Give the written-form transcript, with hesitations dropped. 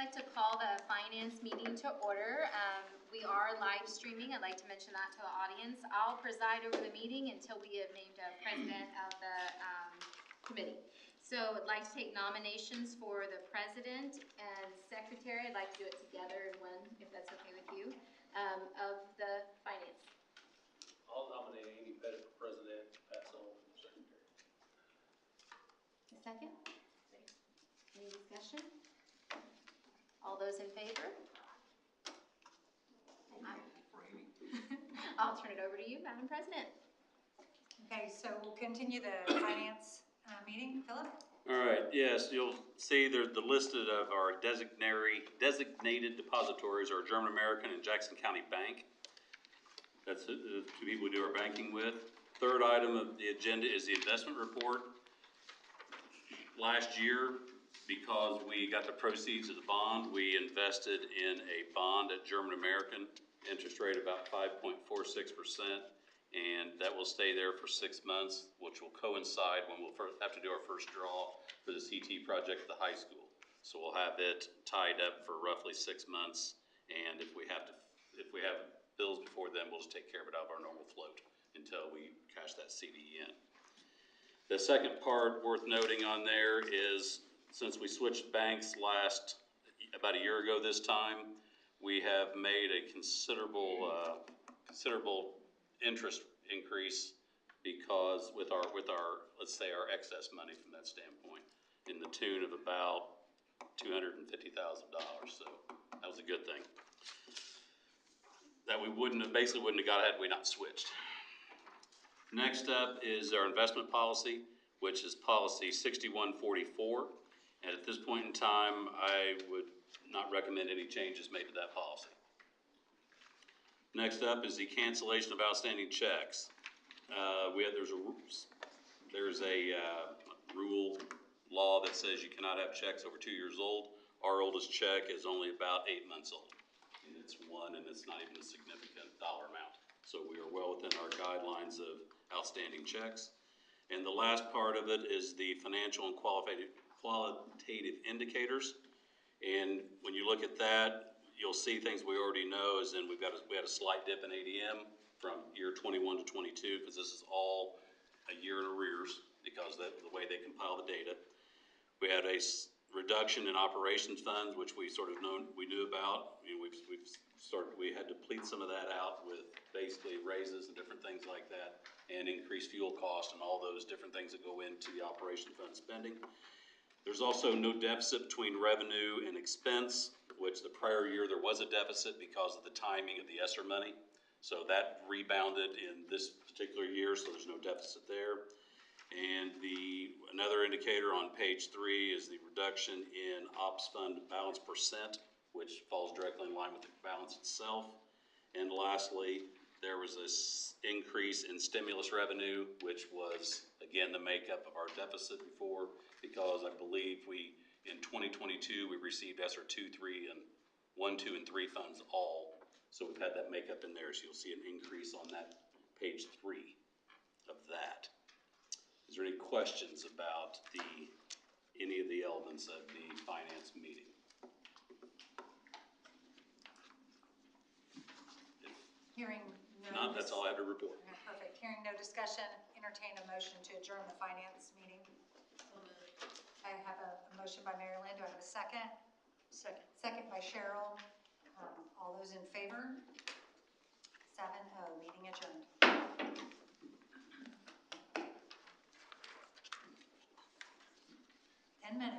like to call the finance meeting to order. We are live streaming. I'd like to mention that to the audience. I'll preside over the meeting until we have named a president of the committee. So I'd like to take nominations for the president and secretary. I'd like to do it together in one, if that's okay with you, of the finance. I'll nominate Amy Pettit for president, pass on for secretary. A second? Any discussion? All those in favor? I'll turn it over to you, Madam President. Okay, so we'll continue the finance meeting. Philip? All right, yes, you'll see there's the listed of our designated depositories are German American and Jackson County Bank. That's the two people we do our banking with. Third item of the agenda is the investment report. Last year, because we got the proceeds of the bond, we invested in a bond at German American, interest rate about 5.46%, and that will stay there for 6 months, which will coincide when we'll have to do our first draw for the CT project at the high school. So we'll have it tied up for roughly 6 months, and if we have bills before then, we'll just take care of it out of our normal float until we cash that CD in. The second part worth noting on there is, since we switched banks about a year ago this time, we have made a considerable interest increase because with our let's say our excess money from that standpoint, in the tune of about $250,000. So that was a good thing. That we basically wouldn't have got had we not switched. Next up is our investment policy, which is policy 6144. And at this point in time, I would not recommend any changes made to that policy. Next up is the cancellation of outstanding checks. There's a rule law that says you cannot have checks over 2 years old. Our oldest check is only about 8 months old. And it's one, and it's not even a significant dollar amount. So we are well within our guidelines of outstanding checks. And the last part of it is the financial and qualitative indicators. And when you look at that, you'll see things we already know, as in we had a slight dip in ADM from year 21 to 22, because this is all a year in arrears because of the way they compile the data. We had a reduction in operations funds, which we knew about. I mean, we had to deplete some of that out with basically raises and different things like that, and increased fuel cost and all those different things that go into the operation fund spending. There's also no deficit between revenue and expense, which the prior year there was a deficit because of the timing of the ESSER money. So that rebounded in this particular year, so there's no deficit there. And another indicator on page 3 is the reduction in ops fund balance percent, which falls directly in line with the balance itself. And lastly, there was this increase in stimulus revenue, which was, again, the makeup of our deficit before, because I believe in 2022, we received ESSER 2, 3, and 1, 2, and 3 funds all. So we've had that makeup in there, so you'll see an increase on that page 3 of that. Is there any questions about any of the elements of the finance meeting? Hearing no, that's all I have to report. Okay, perfect. Hearing no discussion, entertain a motion to adjourn the finance meeting. I have a motion by Mary Lynn. Do I have a second? Second. Second by Cheryl. All those in favor? 7-0. Meeting adjourned. 10 minutes.